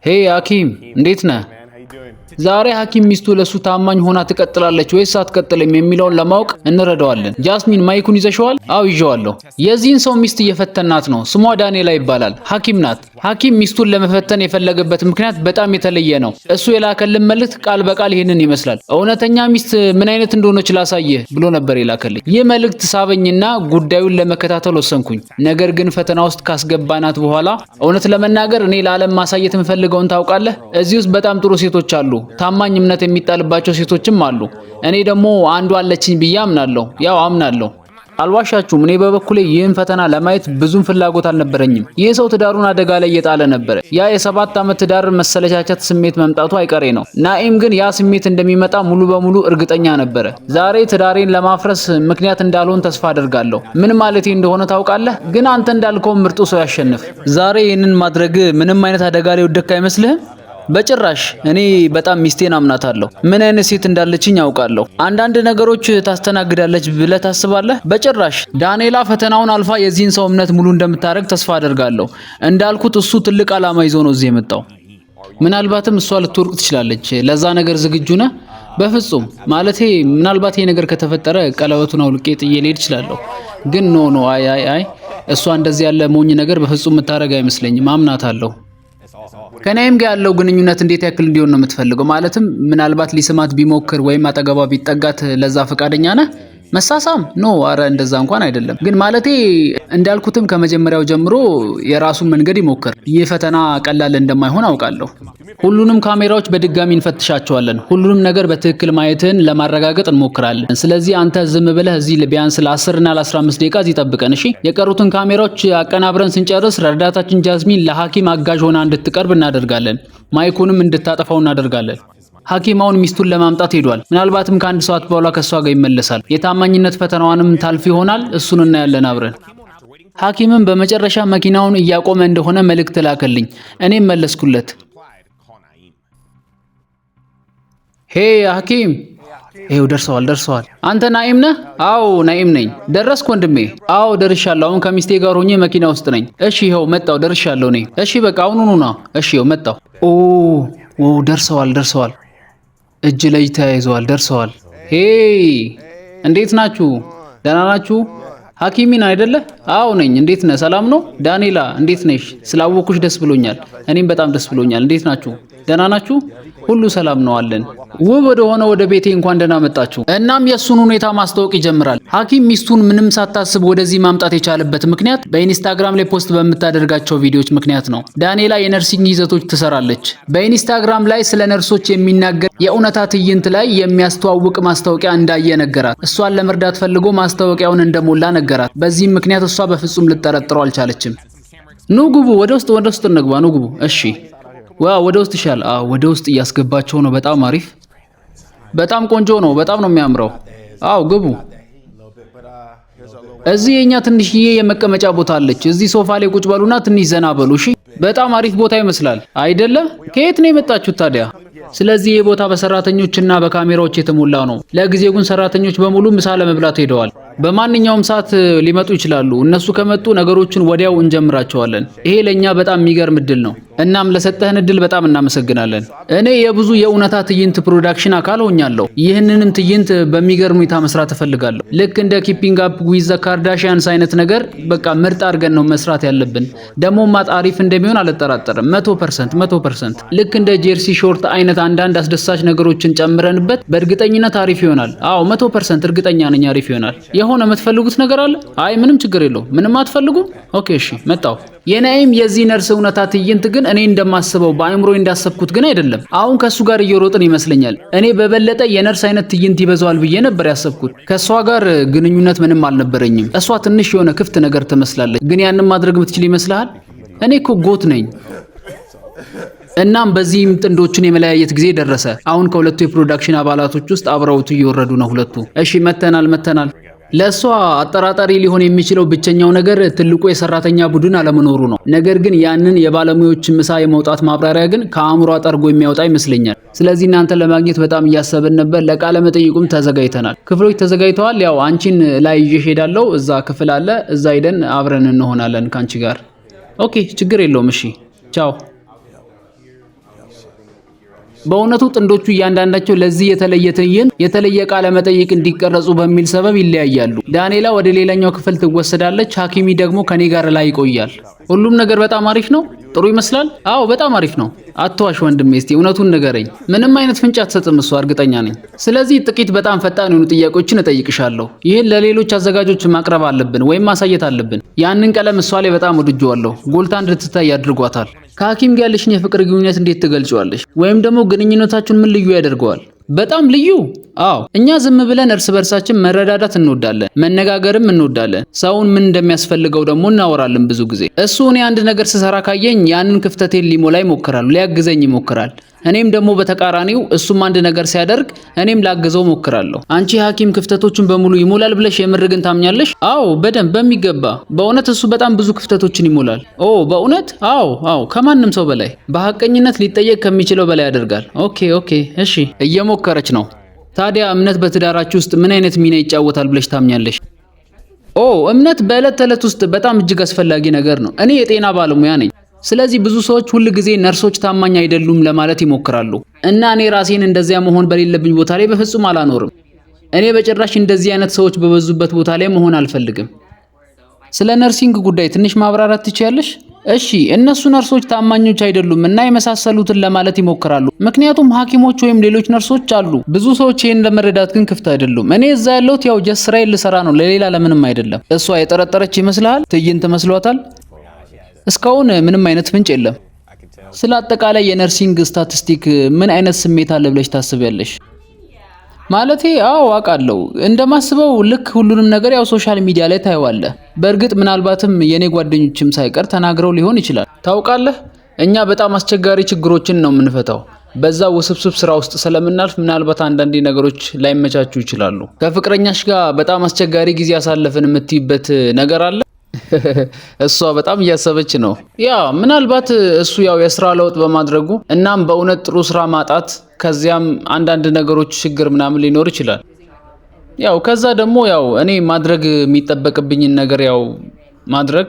ሄይ ሐኪም እንዴት ነህ? ዛሬ ሐኪም ሚስቱ ለሱ ታማኝ ሆና ትቀጥላለች ወይስ አትቀጥልም የሚለውን ለማወቅ እንረዳዋለን። ጃስሚን ማይኩን ይዘሽዋል? አው ይዤዋለሁ። የዚህን ሰው ሚስት እየፈተናት ነው። ስሟ ዳንኤላ ይባላል። ሐኪም ናት። ሐኪም ሚስቱን ለመፈተን የፈለገበት ምክንያት በጣም የተለየ ነው። እሱ የላከልን መልእክት ቃል በቃል ይሄንን ይመስላል። እውነተኛ ሚስት ምን አይነት እንደሆነች ላሳየህ ብሎ ነበር የላከልኝ። ይህ መልእክት ሳበኝና ጉዳዩን ለመከታተል ወሰንኩኝ። ነገር ግን ፈተና ውስጥ ካስገባናት በኋላ እውነት ለመናገር እኔ ለዓለም ማሳየት የምፈልገውን ታውቃለህ? እዚህ ውስጥ በጣም ጥሩ ሴቶች አሉ። ታማኝ እምነት የሚጣልባቸው ሴቶችም አሉ። እኔ ደግሞ አንዷ አለችኝ ብዬ አምናለሁ። ያው አምናለሁ። አልዋሻችሁም። እኔ በበኩሌ ይህን ፈተና ለማየት ብዙም ፍላጎት አልነበረኝም። ይህ ሰው ትዳሩን አደጋ ላይ እየጣለ ነበር። ያ የ7 ዓመት ትዳር መሰለቻቸት ስሜት መምጣቱ አይቀሬ ነው። ናኢም ግን ያ ስሜት እንደሚመጣ ሙሉ በሙሉ እርግጠኛ ነበረ። ዛሬ ትዳሬን ለማፍረስ ምክንያት እንዳልሆን ተስፋ አደርጋለሁ። ምን ማለቴ እንደሆነ ታውቃለህ? ግን አንተ እንዳልከው ምርጡ ሰው ያሸንፍ። ዛሬ ይህንን ማድረግ ምንም አይነት አደጋ ላይ ወደክ አይመስልህም? በጭራሽ። እኔ በጣም ሚስቴን አምናታለሁ። ምን አይነት ሴት እንዳለችኝ ያውቃለሁ። አንዳንድ ነገሮች ታስተናግዳለች ብለህ ታስባለህ? በጭራሽ። ዳንኤላ ፈተናውን አልፋ የዚህን ሰው እምነት ሙሉ እንደምታደርግ ተስፋ አደርጋለሁ። እንዳልኩት እሱ ትልቅ ዓላማ ይዞ ነው እዚህ የመጣው። ምናልባትም እሷ ልትወርቅ ትችላለች። ለዛ ነገር ዝግጁ ነህ? በፍጹም። ማለቴ ምናልባት ይሄ ነገር ከተፈጠረ ቀለበቱን አውልቄ ጥዬ ልሄድ እችላለሁ። ግን ኖ አይ እሷ እንደዚህ ያለ ሞኝ ነገር በፍጹም የምታደርግ አይመስለኝም። አምናታለሁ። ከናይም ጋር ያለው ግንኙነት እንዴት ያክል እንዲሆን ነው የምትፈልገው? ማለትም ምናልባት ሊስማት ቢሞክር ወይም አጠገቧ ቢጠጋት ለዛ ፈቃደኛ ነህ? መሳሳም? ኖ አረ እንደዛ እንኳን አይደለም። ግን ማለቴ እንዳልኩትም ከመጀመሪያው ጀምሮ የራሱን መንገድ ይሞክር። ይህ ፈተና ቀላል እንደማይሆን አውቃለሁ። ሁሉንም ካሜራዎች በድጋሚ እንፈትሻቸዋለን። ሁሉንም ነገር በትክክል ማየትን ለማረጋገጥ እንሞክራለን። ስለዚህ አንተ ዝም ብለህ እዚህ ቢያንስ ለ10 እና ለ15 ደቂቃ እዚህ ጠብቀን እሺ? የቀሩትን ካሜራዎች አቀናብረን ስንጨርስ ረዳታችን ጃስሚን ለሐኪም አጋዥ ሆና እንድትቀርብ እናደርጋለን። ማይኩንም እንድታጠፋው እናደርጋለን። ሐኪማውን ሚስቱን ለማምጣት ሄዷል። ምናልባትም ከአንድ ሰዓት በኋላ ከሷ ጋር ይመለሳል። የታማኝነት ፈተናዋንም ታልፍ ይሆናል። እሱን እናያለን አብረን። ሐኪምም በመጨረሻ መኪናውን እያቆመ እንደሆነ መልእክት ላከልኝ። እኔም መለስኩለት። ሄይ ሐኪም፣ ይሄው ደርሰዋል። አንተ ናኢም ነህ? አዎ ናኢም ነኝ። ደረስክ ወንድሜ? አዎ ደርሻለሁ። አሁን ከሚስቴ ጋር ሆኜ መኪና ውስጥ ነኝ። እሺ ይሄው መጣው፣ ደርሻለሁ እኔ። እሺ በቃ አሁኑኑ ና። እሺ ይሄው መጣው። ኦ ደርሰዋል። እጅ ላይ ተያይዘዋል። ደርሰዋል። ሄይ እንዴት ናችሁ? ደህና ናችሁ? ሐኪሚን አይደለ? አዎ ነኝ። እንዴት ነህ? ሰላም ነው? ዳንኤላ እንዴት ነሽ? ስላወኩሽ ደስ ብሎኛል። እኔም በጣም ደስ ብሎኛል። እንዴት ናችሁ? ደህና ናችሁ? ሁሉ ሰላም ነው አለን። ውብ ወደ ቤቴ እንኳን ደህና መጣችሁ። እናም የሱን ሁኔታ ማስተዋወቅ ይጀምራል። ሐኪም ሚስቱን ምንም ሳታስብ ወደዚህ ማምጣት የቻለበት ምክንያት በኢንስታግራም ላይ ፖስት በምታደርጋቸው ቪዲዮዎች ምክንያት ነው። ዳንኤላ የነርሲንግ ይዘቶች ትሰራለች። በኢንስታግራም ላይ ስለ ነርሶች የሚናገር የእውነታ ትዕይንት ላይ የሚያስተዋውቅ ማስታወቂያ እንዳየ ነገራት። እሷን ለመርዳት ፈልጎ ማስታወቂያውን እንደሞላ ነገራት። በዚህም ምክንያት እሷ በፍጹም ልጠረጥረው አልቻለችም። ኑ ግቡ፣ ወደ ውስጥ እንግባ። ኑ ግቡ። እሺ ወደ ውስጥ ይሻል። ወደ ውስጥ እያስገባቸው ነው። በጣም አሪፍ፣ በጣም ቆንጆ ነው። በጣም ነው የሚያምረው። ግቡ። እዚህ የኛ ትንሽዬ የመቀመጫ ቦታ አለች። እዚህ ሶፋ ላይ ቁጭ በሉና ትንሽ ዘና በሉ። እሺ በጣም አሪፍ ቦታ ይመስላል አይደለ? ከየት ነው የመጣችሁት ታዲያ? ስለዚህ ይህ ቦታ በሰራተኞችና በካሜራዎች የተሞላ ነው። ለጊዜው ግን ሰራተኞች በሙሉ ምሳ ለመብላት ሄደዋል። በማንኛውም ሰዓት ሊመጡ ይችላሉ። እነሱ ከመጡ ነገሮችን ወዲያው እንጀምራቸዋለን። ይሄ ለኛ በጣም የሚገርም እድል ነው። እናም ለሰጠህን እድል በጣም እናመሰግናለን። እኔ የብዙ የእውነታ ትዕይንት ፕሮዳክሽን አካል ሆኛለሁ። ይህንንም ትዕይንት በሚገርም ሁኔታ መስራት እፈልጋለሁ። ልክ እንደ ኪፒንግ አፕ ዊዝ ዘ ካርዳሺያንስ አይነት ነገር በቃ ምርጥ አድርገን ነው መስራት ያለብን። ደግሞ አሪፍ እንደሚሆን አልጠራጠርም። 100%። ልክ እንደ ጀርሲ ሾርት አይነት አንዳንድ አስደሳች ነገሮችን ጨምረንበት በእርግጠኝነት አሪፍ ይሆናል። 100% እርግጠኛ ነኝ አሪፍ ይሆናል። የሆነ የምትፈልጉት ነገር አለ? አይ ምንም ችግር የለውም። ምንም አትፈልጉም? ኦኬ እሺ መጣው። የናኢም የዚህ ነርስ እውነታ ትዕይንት ግን እኔ እንደማስበው በአእምሮ እንዳሰብኩት ግን አይደለም። አሁን ከሱ ጋር እየሮጥን ይመስለኛል። እኔ በበለጠ የነርስ አይነት ትዕይንት ይበዛዋል ብዬ ነበር ያሰብኩት። ከሷ ጋር ግንኙነት ምንም አልነበረኝም። እሷ ትንሽ የሆነ ክፍት ነገር ትመስላለች። ግን ያንን ማድረግ የምትችል ይመስልሃል? እኔ እኮ ጎት ነኝ። እናም በዚህም ጥንዶቹን የመለያየት ጊዜ ደረሰ። አሁን ከሁለቱ የፕሮዳክሽን አባላቶች ውስጥ አብረውት እየወረዱ ነው ሁለቱ። እሺ መተናል። ለሷ አጠራጣሪ ሊሆን የሚችለው ብቸኛው ነገር ትልቁ የሰራተኛ ቡድን አለመኖሩ ነው። ነገር ግን ያንን የባለሙያዎች ምሳ የመውጣት ማብራሪያ ግን ከአእምሮ አጠርጎ የሚያወጣ ይመስለኛል። ስለዚህ እናንተን ለማግኘት በጣም እያሰብን ነበር። ለቃለ መጠይቁም ተዘጋጅተናል። ክፍሎች ተዘጋጅተዋል። ያው አንቺን ላይ ይዤሽ ሄዳለሁ። እዛ ክፍል አለ። እዛ ሄደን አብረን እንሆናለን ካንቺ ጋር። ኦኬ ችግር የለውም። እሺ ቻው። በእውነቱ ጥንዶቹ እያንዳንዳቸው ለዚህ የተለየ ትዕይንት የተለየ ቃለ መጠይቅ እንዲቀረጹ በሚል ሰበብ ይለያያሉ። ዳንኤላ ወደ ሌላኛው ክፍል ትወሰዳለች፣ ሐኪሚ ደግሞ ከኔ ጋር ላይ ይቆያል። ሁሉም ነገር በጣም አሪፍ ነው። ጥሩ ይመስላል። አዎ በጣም አሪፍ ነው። አትዋሽ ወንድሜ፣ እስቲ እውነቱን ንገረኝ። ምንም አይነት ፍንጭ አትሰጥም እሷ፣ እርግጠኛ ነኝ። ስለዚህ ጥቂት በጣም ፈጣን የሆኑ ጥያቄዎችን እጠይቅሻለሁ። ይህን ለሌሎች አዘጋጆች ማቅረብ አለብን ወይም ማሳየት አለብን። ያንን ቀለም እሷ ላይ በጣም ወድጄዋለሁ። ጎልታ እንድትታይ አድርጓታል። ከሐኪም ጋር ያለሽን የፍቅር ግንኙነት እንዴት ትገልጪዋለሽ? ወይም ደግሞ ግንኙነታችሁን ምን ልዩ ያደርገዋል? በጣም ልዩ። አዎ እኛ ዝም ብለን እርስ በርሳችን መረዳዳት እንወዳለን፣ መነጋገርም እንወዳለን። ሰውን ምን እንደሚያስፈልገው ደግሞ እናወራለን ብዙ ጊዜ። እሱ እኔ አንድ ነገር ስሰራ ካየኝ ያንን ክፍተቴን ሊሞላ ይሞክራል፣ ሊያግዘኝ ይሞክራል። እኔም ደግሞ በተቃራኒው እሱም አንድ ነገር ሲያደርግ እኔም ላግዘው ሞክራለሁ። አንቺ ሐኪም ክፍተቶችን በሙሉ ይሞላል ብለሽ የምር ግን ታምኛለሽ? አዎ በደንብ በሚገባ። በእውነት እሱ በጣም ብዙ ክፍተቶችን ይሞላል። ኦ በእውነት? አዎ ከማንም ሰው በላይ በሐቀኝነት ሊጠየቅ ከሚችለው በላይ ያደርጋል። ኦኬ እሺ፣ እየሞከረች ነው። ታዲያ እምነት በትዳራችሁ ውስጥ ምን አይነት ሚና ይጫወታል ብለሽ ታምኛለሽ? ኦ እምነት በዕለት ተዕለት ውስጥ በጣም እጅግ አስፈላጊ ነገር ነው። እኔ የጤና ባለሙያ ነኝ። ስለዚህ ብዙ ሰዎች ሁል ጊዜ ነርሶች ታማኝ አይደሉም ለማለት ይሞክራሉ እና እኔ ራሴን እንደዚያ መሆን በሌለብኝ ቦታ ላይ በፍጹም አላኖርም። እኔ በጭራሽ እንደዚህ አይነት ሰዎች በበዙበት ቦታ ላይ መሆን አልፈልግም። ስለ ነርሲንግ ጉዳይ ትንሽ ማብራራት ትችያለሽ? እሺ እነሱ ነርሶች ታማኞች አይደሉም እና የመሳሰሉትን ለማለት ይሞክራሉ። ምክንያቱም ሐኪሞች ወይም ሌሎች ነርሶች አሉ። ብዙ ሰዎች ይሄን ለመረዳት ግን ክፍት አይደሉም። እኔ እዛ ያለሁት ያው ጀስት ስራዬን ልሰራ ነው፣ ለሌላ ለምንም አይደለም። እሷ የጠረጠረች ይመስልሃል? ትዕይንት መስሏታል? እስካሁን ምንም አይነት ፍንጭ የለም። ስለ አጠቃላይ የነርሲንግ ስታቲስቲክ ምን አይነት ስሜት አለ ብለሽ ታስቢያለሽ? ማለቴ አዎ አውቃለሁ። እንደማስበው ልክ ሁሉንም ነገር ያው ሶሻል ሚዲያ ላይ ታየዋለህ። በእርግጥ ምናልባትም የኔ ጓደኞችም ሳይቀር ተናግረው ሊሆን ይችላል። ታውቃለህ፣ እኛ በጣም አስቸጋሪ ችግሮችን ነው የምንፈታው። በዛ ውስብስብ ስራ ውስጥ ስለምናልፍ ምናልባት አንዳንዴ ነገሮች ላይመቻቹ ይችላሉ። ከፍቅረኛሽ ጋር በጣም አስቸጋሪ ጊዜ አሳለፍን የምትይበት ነገር አለ? እሷ በጣም እያሰበች ነው። ያ ምናልባት እሱ ያው የስራ ለውጥ በማድረጉ እናም በእውነት ጥሩ ስራ ማጣት፣ ከዚያም አንዳንድ ነገሮች ችግር ምናምን ሊኖር ይችላል። ያው ከዛ ደግሞ ያው እኔ ማድረግ የሚጠበቅብኝን ነገር ያው ማድረግ።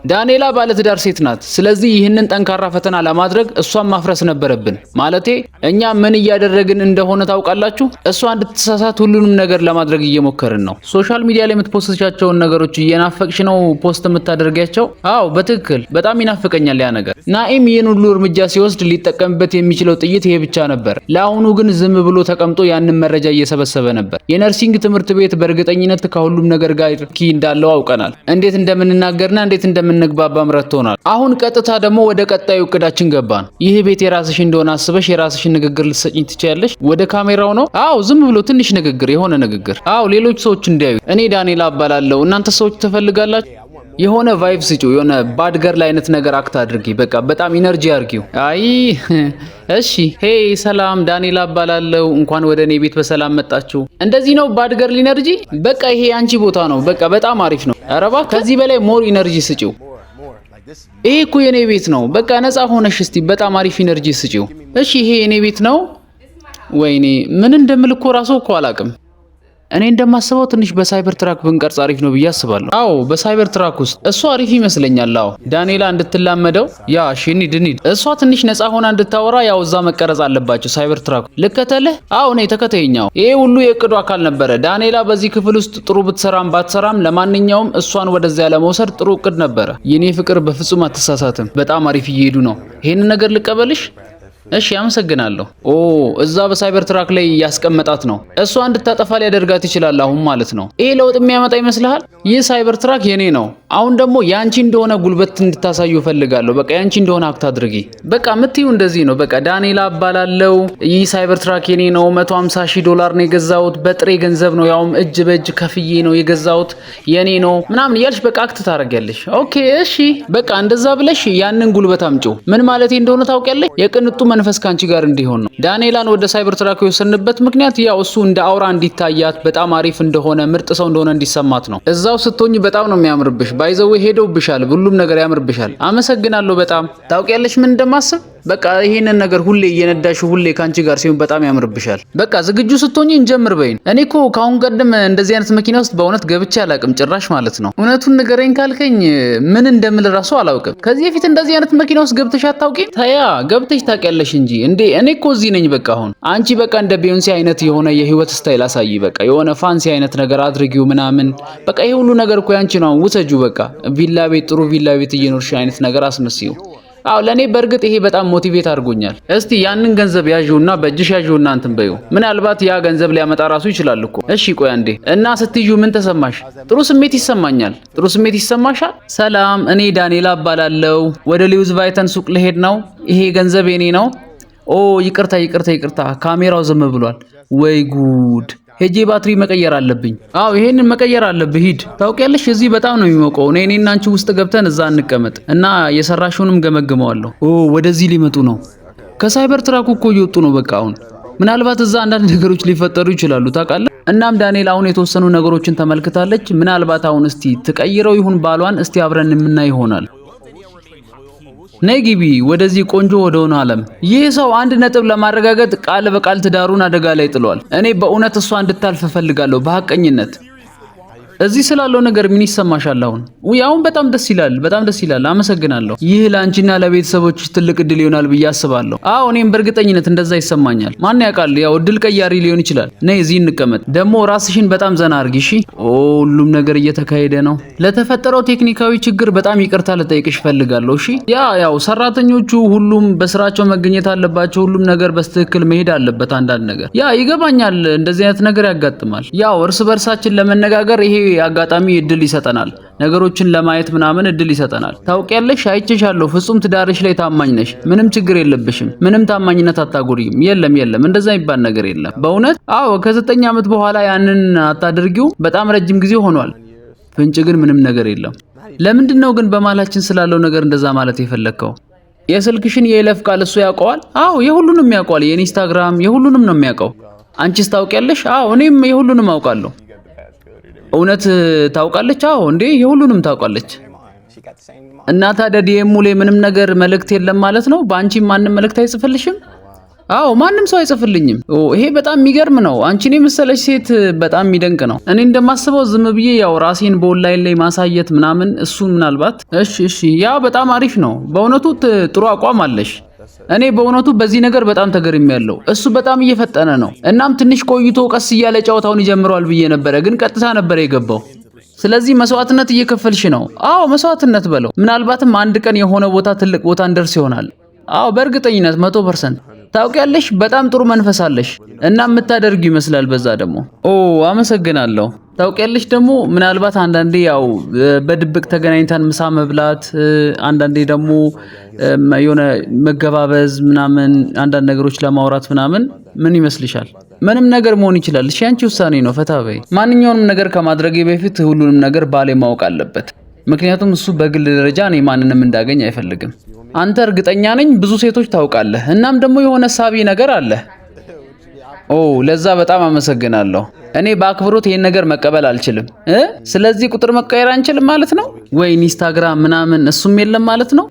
ዳንኤላ ባለትዳር ሴት ናት። ስለዚህ ይህንን ጠንካራ ፈተና ለማድረግ እሷን ማፍረስ ነበረብን። ማለቴ እኛ ምን እያደረግን እንደሆነ ታውቃላችሁ? እሷ እንድትሳሳት ሁሉንም ነገር ለማድረግ እየሞከርን ነው። ሶሻል ሚዲያ ላይ የምትፖስቻቸውን ነገሮች እየናፈቅሽ ነው ፖስት የምታደርጊያቸው? አዎ በትክክል በጣም ይናፍቀኛል ያ ነገር። ናኢም ይህን ሁሉ እርምጃ ሲወስድ ሊጠቀምበት የሚችለው ጥይት ይሄ ብቻ ነበር። ለአሁኑ ግን ዝም ብሎ ተቀምጦ ያንን መረጃ እየሰበሰበ ነበር። የነርሲንግ ትምህርት ቤት በእርግጠኝነት ከሁሉም ነገር ጋር ኪ እንዳለው አውቀናል። እንዴት እንደምንናገርና እንዴት እንደምንግባባም ረድቶናል። አሁን ቀጥታ ደግሞ ወደ ቀጣዩ እቅዳችን ገባን። ይህ ቤት የራስሽ እንደሆነ አስበሽ የራስሽን ንግግር ልትሰጪኝ ትችያለሽ? ወደ ካሜራው ነው? አዎ ዝም ብሎ ትንሽ ንግግር፣ የሆነ ንግግር። አዎ ሌሎች ሰዎች እንዲያዩ። እኔ ዳንኤላ እባላለሁ። እናንተ ሰዎች ትፈልጋላችሁ? የሆነ ቫይብ ስጪው፣ የሆነ ባድ ገርል አይነት ነገር አክት አድርጊ። በቃ በጣም ኢነርጂ አርጊው። አይ እሺ፣ ሄይ ሰላም፣ ዳንኤላ እባላለሁ። እንኳን ወደ እኔ ቤት በሰላም መጣችሁ። እንደዚህ ነው ባድ ገርል ኢነርጂ። በቃ ይሄ አንቺ ቦታ ነው። በቃ በጣም አሪፍ ነው። ኧረ እባክህ ከዚህ በላይ ሞር ኢነርጂ ስጪው። ይሄ እኮ የኔ ቤት ነው። በቃ ነፃ ሆነሽ እስቲ በጣም አሪፍ ኢነርጂ ስጪው። እሺ ይሄ የኔ ቤት ነው። ወይኔ ምን እንደምል እኮ ራሱ እኮ አላቅም። እኔ እንደማስበው ትንሽ በሳይበር ትራክ ብንቀርጽ አሪፍ ነው ብዬ አስባለሁ። አዎ በሳይበር ትራክ ውስጥ እሷ አሪፍ ይመስለኛል። አዎ ዳንኤላ እንድትላመደው ያ ኒድ እሷ ትንሽ ነፃ ሆና እንድታወራ ያው እዛ መቀረጽ አለባቸው ሳይበር ትራክ። ልከተልህ? አዎ እኔ ተከተይኛው። ይሄ ሁሉ የእቅዱ አካል ነበረ። ዳንኤላ በዚህ ክፍል ውስጥ ጥሩ ብትሰራም ባትሰራም ለማንኛውም እሷን ወደዚያ ለመውሰድ ጥሩ እቅድ ነበረ። የኔ ፍቅር በፍጹም አትሳሳትም። በጣም አሪፍ እየሄዱ ነው። ይሄን ነገር ልቀበልሽ? እሺ አመሰግናለሁ። ኦ እዛ በሳይበር ትራክ ላይ ያስቀመጣት ነው። እሷ እንድታጠፋ ሊያደርጋት ይችላል አሁን ማለት ነው። ይሄ ለውጥ የሚያመጣ ይመስልሃል? ይህ ሳይበር ትራክ የኔ ነው። አሁን ደግሞ ያንቺ እንደሆነ ጉልበት እንድታሳዩ ፈልጋለሁ። በቃ ያንቺ እንደሆነ አክት አድርጊ። በቃ ምትዩ እንደዚህ ነው። በቃ ዳንኤላ እባላለሁ። ይህ ሳይበር ትራክ የኔ ነው። $150,000 ነው የገዛሁት። በጥሬ ገንዘብ ነው፣ ያውም እጅ በእጅ ከፍዬ ነው የገዛሁት። የኔ ነው ምናምን እያልሽ በቃ አክት ታደርጊያለሽ። ኦኬ እሺ በቃ እንደዛ ብለሽ ያንን ጉልበት አምጪው። ምን ማለቴ እንደሆነ ታውቂያለሽ? የቅንጡ መንፈስ ካንቺ ጋር እንዲሆን ነው። ዳንኤላን ወደ ሳይበር ትራክ የወሰንበት ምክንያት ያው እሱ እንደ አውራ እንዲታያት በጣም አሪፍ እንደሆነ ምርጥ ሰው እንደሆነ እንዲሰማት ነው። እዛው ስትሆኝ በጣም ነው የሚያምርብሽ። ባይዘው ሄደውብሻል፣ ሁሉም ነገር ያምርብሻል። አመሰግናለሁ በጣም። ታውቂያለሽ ምን እንደማስብ? በቃ ይሄንን ነገር ሁሌ እየነዳሽ ሁሌ ካንቺ ጋር ሲሆን በጣም ያምርብሻል። በቃ ዝግጁ ስትሆኚ እንጀምር በይን። እኔ እኮ ካሁን ቀደም እንደዚህ አይነት መኪና ውስጥ በእውነት ገብቼ አላውቅም ጭራሽ ማለት ነው። እውነቱን ንገረኝ ካልከኝ ምን እንደምል ራሱ አላውቅም። ከዚህ በፊት እንደዚህ አይነት መኪና ውስጥ ገብተሽ አታውቂም? ታያ ገብተሽ ታውቂያለሽ እንጂ እንዴ። እኔ እኮ እዚህ ነኝ። በቃ አሁን አንቺ በቃ እንደ ቢዮንሴ አይነት የሆነ የህይወት ስታይል አሳይ። በቃ የሆነ ፋንሲ አይነት ነገር አድርጊው ምናምን። በቃ ይሄ ሁሉ ነገር እኮ ያንቺ ነው። ውሰጁ በቃ ቪላ ቤት፣ ጥሩ ቪላ ቤት እየኖርሽ አይነት ነገር አስመስዩ። አዎ ለኔ በርግጥ ይሄ በጣም ሞቲቬት አድርጎኛል። እስቲ ያንን ገንዘብ ያዥውና በእጅሽ ያዥውና እንትን በይው። ምናልባት ያ ገንዘብ ሊያመጣ ራሱ ይችላል እኮ። እሺ ቆይ አንዴ። እና ስትይዩ ምን ተሰማሽ? ጥሩ ስሜት ይሰማኛል። ጥሩ ስሜት ይሰማሻል? ሰላም፣ እኔ ዳንኤል እባላለሁ። ወደ ሉዊስ ቫይተን ሱቅ ልሄድ ነው። ይሄ ገንዘብ የኔ ነው። ኦ ይቅርታ፣ ካሜራው ዝም ብሏል። ወይ ጉድ! ሄጄ ባትሪ መቀየር አለብኝ። አዎ ይሄንን መቀየር አለብህ። ሂድ። ታውቂያለሽ እዚህ በጣም ነው የሚሞቀው። እኔና አንቺ ውስጥ ገብተን እዛ እንቀመጥ እና የሰራሽውንም ገመግመዋለሁ። ኦ ወደዚህ ሊመጡ ነው። ከሳይበር ትራኩ እኮ እየወጡ ነው። በቃ አሁን ምናልባት እዛ አንዳንድ ነገሮች ሊፈጠሩ ይችላሉ ታውቃለህ። እናም ዳንኤል አሁን የተወሰኑ ነገሮችን ተመልክታለች። ምናልባት አሁን እስቲ ትቀይረው ይሁን ባሏን እስቲ አብረን የምናይ ይሆናል። ነይ ግቢ ወደዚህ ቆንጆ ወደሆነ ዓለም። ይህ ሰው አንድ ነጥብ ለማረጋገጥ ቃል በቃል ትዳሩን አደጋ ላይ ጥሏል። እኔ በእውነት እሷ እንድታልፍ ፈልጋለሁ በሐቀኝነት። እዚህ ስላለው ነገር ምን ይሰማሻል አሁን? አሁን በጣም ደስ ይላል። አመሰግናለሁ። ይህ ለአንቺና ለቤተሰቦችሽ ትልቅ እድል ይሆናል ብዬ አስባለሁ። አዎ እኔም በእርግጠኝነት እንደዛ ይሰማኛል። ማን ያውቃል? ያው እድል ቀያሪ ሊሆን ይችላል። ነይ እዚህ እንቀመጥ። ደግሞ ራስሽን በጣም ዘና አርጊ እሺ። ሁሉም ነገር እየተካሄደ ነው። ለተፈጠረው ቴክኒካዊ ችግር በጣም ይቅርታ ልጠይቅሽ ፈልጋለሁ እሺ። ያው ሰራተኞቹ ሁሉም በስራቸው መገኘት አለባቸው። ሁሉም ነገር በስትክክል መሄድ አለበት። አንዳንድ ነገር ይገባኛል። እንደዚህ አይነት ነገር ያጋጥማል። ያው እርስ በርሳችን ለመነጋገር ይሄ አጋጣሚ እድል ይሰጠናል። ነገሮችን ለማየት ምናምን እድል ይሰጠናል። ታውቂያለሽ አይቼሻለሁ። ፍጹም ትዳርሽ ላይ ታማኝ ነሽ። ምንም ችግር የለብሽም። ምንም ታማኝነት አታጎሪም። የለም እንደዛ የሚባል ነገር የለም። በእውነት አዎ ከ9 ዓመት በኋላ ያንን አታድርጊው። በጣም ረጅም ጊዜ ሆኗል። ፍንጭ ግን ምንም ነገር የለም። ለምንድነው ግን በማላችን ስላለው ነገር እንደዛ ማለት የፈለከው? የስልክሽን የይለፍ ቃል እሱ ያውቀዋል? አዎ የሁሉንም ያውቀዋል። የኢንስታግራም የሁሉንም ነው የሚያውቀው። አንቺስ ታውቂያለሽ? አዎ እኔም የሁሉንም አውቃለሁ። እውነት ታውቃለች? አዎ እንዴ የሁሉንም ታውቃለች። እና ታዲያ ዲኤሙ ላይ ምንም ነገር መልእክት የለም ማለት ነው? በአንቺ ማንም መልእክት አይጽፍልሽም? አዎ ማንም ሰው አይጽፍልኝም። ይሄ በጣም የሚገርም ነው። አንቺን የመሰለች ሴት በጣም የሚደንቅ ነው። እኔ እንደማስበው ዝም ብዬ ያው ራሴን በኦንላይን ላይ ማሳየት ምናምን እሱን ምናልባት እሺ ያ በጣም አሪፍ ነው። በእውነቱ ጥሩ አቋም አለሽ። እኔ በእውነቱ በዚህ ነገር በጣም ተገርሜያለሁ። እሱ በጣም እየፈጠነ ነው። እናም ትንሽ ቆይቶ ቀስ እያለ ጨዋታውን ይጀምረዋል ብዬ ነበረ፣ ግን ቀጥታ ነበር የገባው። ስለዚህ መስዋዕትነት እየከፈልሽ ነው። አዎ መስዋዕትነት በለው። ምናልባትም አንድ ቀን የሆነ ቦታ ትልቅ ቦታ እንደርስ ይሆናል። አዎ በእርግጠኝነት 100%። ታውቂያለሽ በጣም ጥሩ መንፈስ አለሽ እና የምታደርጊ ይመስላል። በዛ ደግሞ አመሰግናለሁ። ታውቂያለሽ ደግሞ ምናልባት አንዳንዴ ያው በድብቅ ተገናኝተን ምሳ መብላት፣ አንዳንዴ ደግሞ የሆነ መገባበዝ ምናምን አንዳንድ ነገሮች ለማውራት ምናምን ምን ይመስልሻል? ምንም ነገር መሆን ይችላል። እሺ አንቺ ውሳኔ ነው። ፈታ በይ። ማንኛውንም ነገር ከማድረጌ በፊት ሁሉንም ነገር ባሌ ማወቅ አለበት። ምክንያቱም እሱ በግል ደረጃ እኔ ማንንም እንዳገኝ አይፈልግም። አንተ እርግጠኛ ነኝ ብዙ ሴቶች ታውቃለህ። እናም ደግሞ የሆነ ሳቢ ነገር አለ። ለዛ በጣም አመሰግናለሁ። እኔ በአክብሮት ይሄን ነገር መቀበል አልችልም። ስለዚህ ቁጥር መቀየር አንችልም ማለት ነው ወይ? ኢንስታግራም ምናምን እሱም የለም ማለት ነው?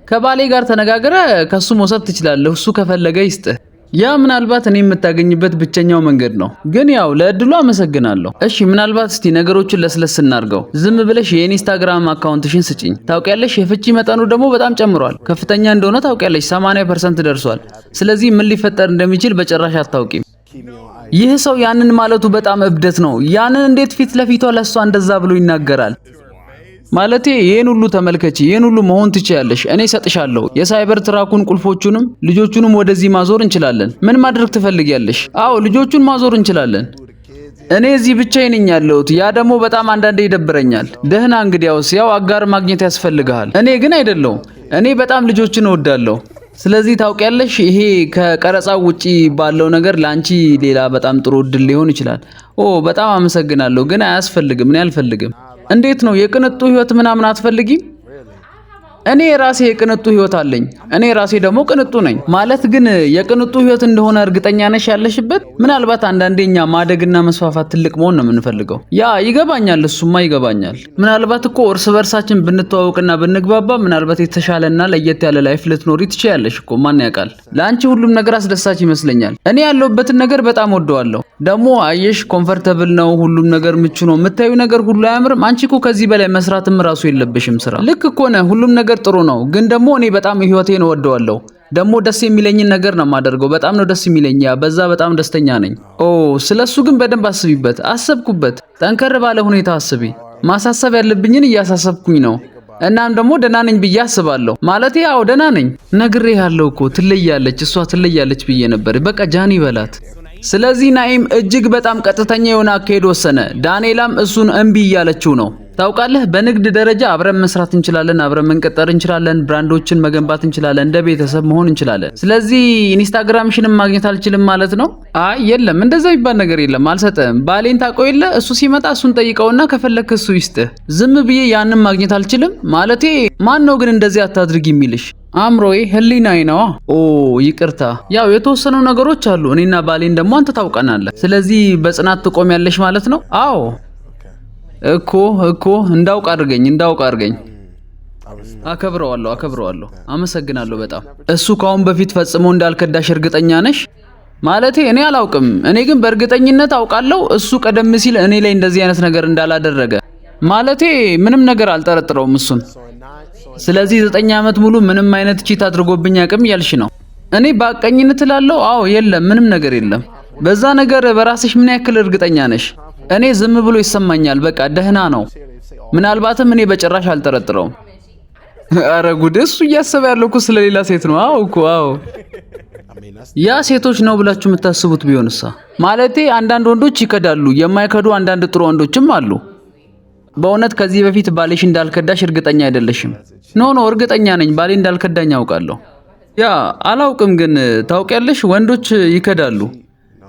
ከባሌ ጋር ተነጋግረ ከሱ መውሰድ ትችላለህ። እሱ ከፈለገ ይስጥህ። ያ ምናልባት እኔ የምታገኝበት ብቸኛው መንገድ ነው። ግን ያው ለእድሉ አመሰግናለሁ። እሺ ምናልባት እስቲ ነገሮችን ለስለስ እናርገው። ዝም ብለሽ የኢንስታግራም አካውንትሽን ስጪኝ። ታውቂያለሽ የፍቺ መጠኑ ደግሞ በጣም ጨምሯል። ከፍተኛ እንደሆነ ታውቂያለሽ። 80% ደርሷል። ስለዚህ ምን ሊፈጠር እንደሚችል በጭራሽ አታውቂም። ይህ ሰው ያንን ማለቱ በጣም እብደት ነው። ያንን እንዴት ፊት ለፊቷ ለሷ እንደዛ ብሎ ይናገራል? ማለቴ ይሄን ሁሉ ተመልከቺ፣ ይሄን ሁሉ መሆን ትችያለሽ። እኔ ሰጥሻለሁ። የሳይበር ትራኩን ቁልፎቹንም ልጆቹንም ወደዚህ ማዞር እንችላለን። ምን ማድረግ ትፈልጊያለሽ? አዎ ልጆቹን ማዞር እንችላለን። እኔ እዚህ ብቻዬን ነኝ ያለሁት። ያ ደግሞ በጣም አንዳንዴ ይደብረኛል። ደህና እንግዲያውስ ያው አጋር ማግኘት ያስፈልጋል። እኔ ግን አይደለሁም። እኔ በጣም ልጆችን እወዳለሁ። ስለዚህ ታውቂያለሽ ይሄ ከቀረጻው ውጪ ባለው ነገር ላንቺ ሌላ በጣም ጥሩ እድል ሊሆን ይችላል። በጣም አመሰግናለሁ፣ ግን አያስፈልግም። እኔ አልፈልግም። እንዴት ነው የቅንጡ ህይወት ምናምን አትፈልጊም? እኔ ራሴ የቅንጡ ህይወት አለኝ። እኔ ራሴ ደግሞ ቅንጡ ነኝ ማለት ግን የቅንጡ ህይወት እንደሆነ እርግጠኛ ነሽ ያለሽበት? ምናልባት አንዳንዴኛ ማደግና መስፋፋት ትልቅ መሆን ነው የምንፈልገው። ያ ይገባኛል፣ እሱማ ይገባኛል። ምናልባት እኮ እርስ በርሳችን ብንተዋወቅና ብንግባባ ምናልባት የተሻለና ለየት ያለ ላይፍ ልትኖሪ ትችያለሽ እኮ ማን ያውቃል። ለአንቺ ሁሉም ነገር አስደሳች ይመስለኛል። እኔ ያለሁበትን ነገር በጣም ወደዋለሁ። ደግሞ አየሽ ኮምፎርታብል ነው፣ ሁሉም ነገር ምቹ ነው። የምታዩ ነገር ሁሉ አያምርም? አንቺ እኮ ከዚህ በላይ መስራትም ራሱ የለብሽም ስራ። ልክ እኮ ነህ፣ ሁሉም ነገር ጥሩ ነው። ግን ደግሞ እኔ በጣም ህይወቴን እወደዋለሁ። ደግሞ ደስ የሚለኝን ነገር ነው የማደርገው። በጣም ነው ደስ የሚለኝ። በዛ በጣም ደስተኛ ነኝ። ስለሱ ግን በደንብ አስቢበት። አሰብኩበት። ጠንከር ባለ ሁኔታ አስቢ። ማሳሰብ ያለብኝን እያሳሰብኩኝ ነው። እናም ደግሞ ደህና ነኝ ብዬ አስባለሁ። ማለቴ ያው ደህና ነኝ። ነግሬሃለሁ እኮ ትለያለች፣ እሷ ትለያለች ብዬ ነበር። በቃ ጃኒ በላት። ስለዚህ ናኢም እጅግ በጣም ቀጥተኛ የሆነ አካሄድ ወሰነ። ዳንኤላም እሱን እምቢ እያለችው ነው። ታውቃለህ በንግድ ደረጃ አብረን መስራት እንችላለን፣ አብረን መንቀጠር እንችላለን፣ ብራንዶችን መገንባት እንችላለን፣ እንደ ቤተሰብ መሆን እንችላለን። ስለዚህ ኢንስታግራምሽንም ማግኘት አልችልም ማለት ነው? አይ የለም፣ እንደዛ የሚባል ነገር የለም። አልሰጠም። ባሌን ታውቀው የለ? እሱ ሲመጣ እሱን ጠይቀውና ከፈለክ እሱ ይስጥህ። ዝም ብዬ ያንን ማግኘት አልችልም ማለቴ። ማን ነው ግን እንደዚህ አታድርጊ የሚልሽ? አምሮዬ ህሊናዬ ነዋ። ይቅርታ። ያው የተወሰኑ ነገሮች አሉ። እኔና ባሌን ደግሞ አንተ ታውቀናለህ። ስለዚህ በጽናት ትቆሚያለሽ ማለት ነው? አዎ እኮ እንዳውቅ አድርገኝ። አከብረዋለሁ። አመሰግናለሁ በጣም። እሱ ካሁን በፊት ፈጽሞ እንዳልከዳሽ እርግጠኛ ነሽ? ማለቴ እኔ አላውቅም። እኔ ግን በእርግጠኝነት አውቃለሁ እሱ ቀደም ሲል እኔ ላይ እንደዚህ አይነት ነገር እንዳላደረገ። ማለቴ ምንም ነገር አልጠረጥረውም እሱን። ስለዚህ 9 ዓመት ሙሉ ምንም አይነት ቺት አድርጎብኝ አቅም ያልሽ ነው? እኔ ባቀኝነት እላለሁ። አዎ የለም፣ ምንም ነገር የለም። በዛ ነገር በራስሽ ምን ያክል እርግጠኛ ነሽ? እኔ ዝም ብሎ ይሰማኛል። በቃ ደህና ነው። ምናልባትም እኔ በጭራሽ አልጠረጥረውም። አረ ጉድ! እሱ እያሰበ ያለው እኮ ስለሌላ ሴት ነው። አዎ ያ ሴቶች ነው ብላችሁ የምታስቡት ቢሆንሳ? ማለቴ አንዳንድ ወንዶች ይከዳሉ፣ የማይከዱ አንዳንድ ጥሩ ወንዶችም አሉ። በእውነት ከዚህ በፊት ባሌሽ እንዳልከዳሽ እርግጠኛ አይደለሽም? ኖ እርግጠኛ ነኝ። ባሌ እንዳልከዳኝ አውቃለሁ። ያ አላውቅም ግን ታውቂያለሽ፣ ወንዶች ይከዳሉ።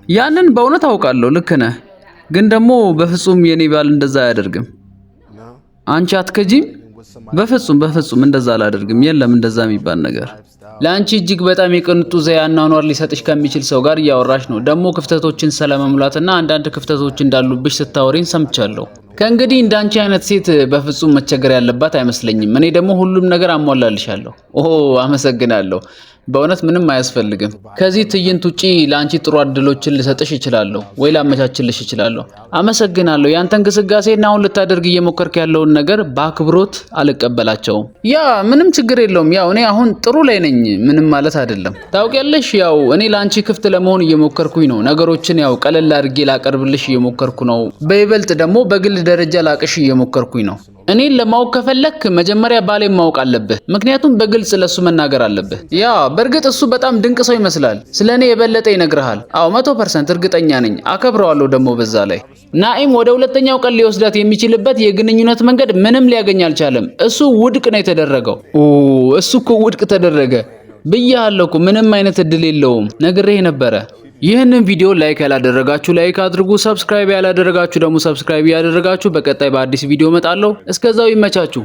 ያንን በእውነት አውቃለሁ። ልክ ነህ። ግን ደግሞ በፍጹም የኔ ባል እንደዛ አያደርግም። አንቺ አትከጂም? በፍጹም እንደዛ አላደርግም። የለም እንደዛ የሚባል ነገር። ለአንቺ እጅግ በጣም የቅንጡ አኗኗር ሊሰጥሽ ከሚችል ሰው ጋር እያወራሽ ነው። ደግሞ ክፍተቶችን ስለመሙላትና አንዳንድ ክፍተቶች እንዳሉብሽ ስታወሪን ሰምቻለሁ። ከእንግዲህ እንዳንቺ አይነት ሴት በፍጹም መቸገር ያለባት አይመስለኝም። እኔ ደግሞ ሁሉም ነገር አሟላልሻለሁ። አመሰግናለሁ። በእውነት ምንም አያስፈልግም። ከዚህ ትዕይንት ውጪ ለአንቺ ጥሩ እድሎችን ልሰጥሽ እችላለሁ ወይ ላመቻችልሽ እችላለሁ። አመሰግናለሁ። ያንተን ግስጋሴና አሁን ልታደርግ እየሞከርክ ያለውን ነገር በአክብሮት አልቀበላቸውም። ያ ምንም ችግር የለውም። ያው እኔ አሁን ጥሩ ላይ ነኝ፣ ምንም ማለት አይደለም። ታውቂያለሽ፣ ያው እኔ ለአንቺ ክፍት ለመሆን እየሞከርኩኝ ነው። ነገሮችን ያው ቀለል አድርጌ ላቀርብልሽ እየሞከርኩ ነው። በይበልጥ ደግሞ በግል ደረጃ ላቅሽ እየሞከርኩኝ ነው። እኔን ለማወቅ ከፈለክ መጀመሪያ ባሌን ማወቅ አለብህ። ምክንያቱም በግልጽ ለሱ መናገር አለብህ። ያ በእርግጥ እሱ በጣም ድንቅ ሰው ይመስላል። ስለኔ የበለጠ ይነግርሃል። አዎ 100% እርግጠኛ ነኝ። አከብረዋለሁ ደግሞ በዛ ላይ። ናኢም ወደ ሁለተኛው ቀን ሊወስዳት የሚችልበት የግንኙነት መንገድ ምንም ሊያገኝ አልቻለም። እሱ ውድቅ ነው የተደረገው። እሱ እኮ ውድቅ ተደረገ ብያለሁ እኮ። ምንም አይነት እድል የለውም። ነግሬህ ነበረ። ይህንን ቪዲዮ ላይክ ያላደረጋችሁ ላይክ አድርጉ። ሰብስክራይብ ያላደረጋችሁ ደግሞ ሰብስክራይብ ያደረጋችሁ። በቀጣይ በአዲስ ቪዲዮ እመጣለሁ። እስከዛው ይመቻችሁ።